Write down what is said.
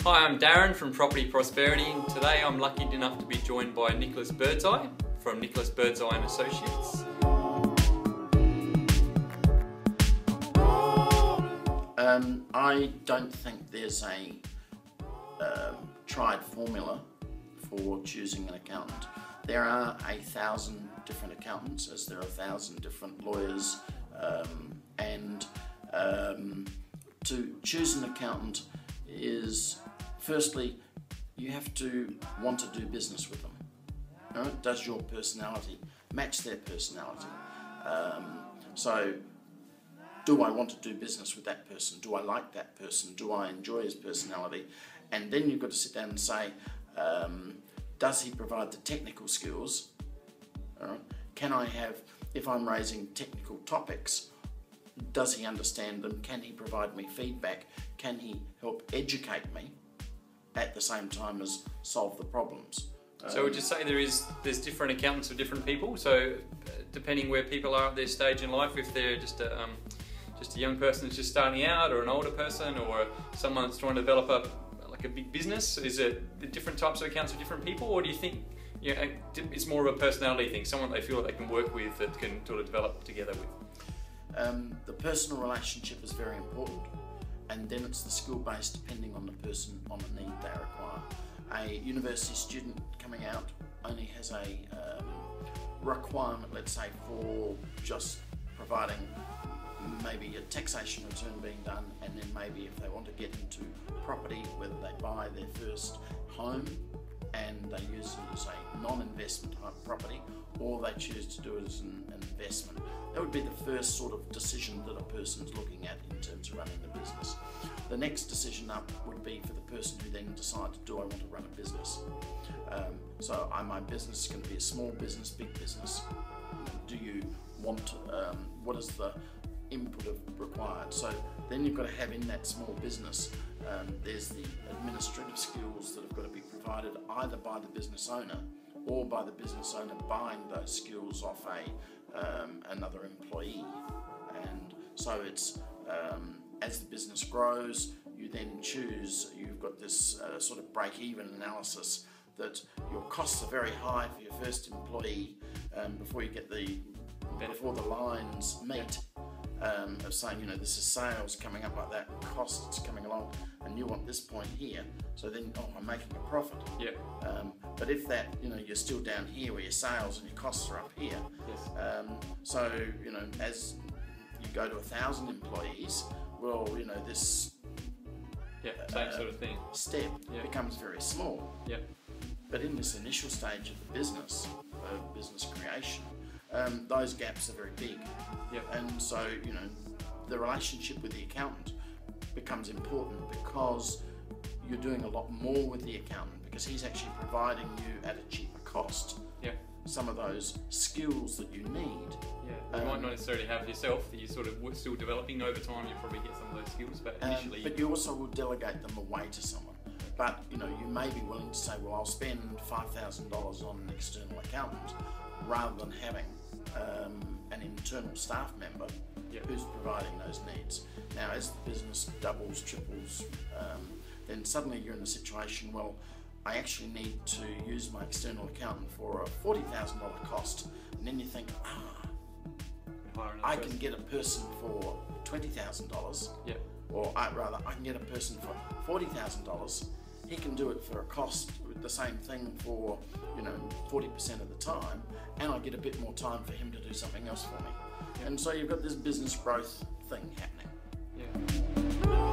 Hi, I'm Darren from Property Prosperity, and today I'm lucky enough to be joined by Nicholas Birdseye from Nicholas Birdseye and Associates. I don't think there's a tried formula for choosing an accountant. There are 1,000 different accountants, as there are 1,000 different lawyers, and to choose an accountant is, firstly, you have to want to do business with them. Right? Does your personality match their personality? So, do I want to do business with that person? Do I like that person? Do I enjoy his personality? And then you've got to sit down and say, does he provide the technical skills? Can I have, if I'm raising technical topics, does he understand them? Can he provide me feedback? Can he help educate me at the same time as solve the problems? So would you say there's different accountants for different people? So depending where people are at their stage in life, if they're just a young person that's just starting out, or an older person, or someone that's trying to develop a big business, is it the different types of accounts for different people, or do you think it's more of a personality thing, someone they feel that they can work with, that can sort of develop together with? The personal relationship is very important, and then it's the skill base depending on the person, on the need they require. A university student coming out only has a requirement, let's say, for just providing maybe a taxation return being done, and then maybe if they want to get into property, whether they buy their first home and they use it as a non-investment type property, or they choose to do it as an investment. That would be the first sort of decision that a person's looking at in terms of running the business. The next decision up would be for the person who then decides, do I want to run a business? So my business is going to be a small business, big business. Do you want to, what is the input required? So then you've got to have in that small business, there's the administrative skills that have got to be provided either by the business owner, or by the business owner buying those skills off another employee. And so it's as the business grows, you then choose, you've got this sort of break-even analysis that your costs are very high for your first employee before you get before the lines meet. Of saying, this is sales coming up like that, costs coming along, and you want this point here, so then, I'm making a profit. Yeah. But if that, you're still down here where your sales and your costs are up here. Yes. So, as you go to 1,000 employees, well, this same sort of thing. Step becomes very small. Yeah. But in this initial stage of the business creation, those gaps are very big. Yep. And so, the relationship with the accountant becomes important, because you're doing a lot more with the accountant, because he's actually providing you at a cheaper cost some of those skills that you need. Yeah, you might not necessarily have yourself, that you're sort of still developing over time. You probably get some of those skills, but initially... But you also will delegate them away to someone. But, you may be willing to say, well, I'll spend $5,000 on an external accountant, rather than having an internal staff member who's providing those needs. Now, as the business doubles, triples, then suddenly you're in the situation, well, I actually need to use my external accountant for a $40,000 cost, and then you think, I can get a person for $20,000, or rather, I can get a person for $40,000. He can do it for a cost, the same thing for 40% of the time, and I get a bit more time for him to do something else for me. And so you've got this business growth thing happening. Yeah.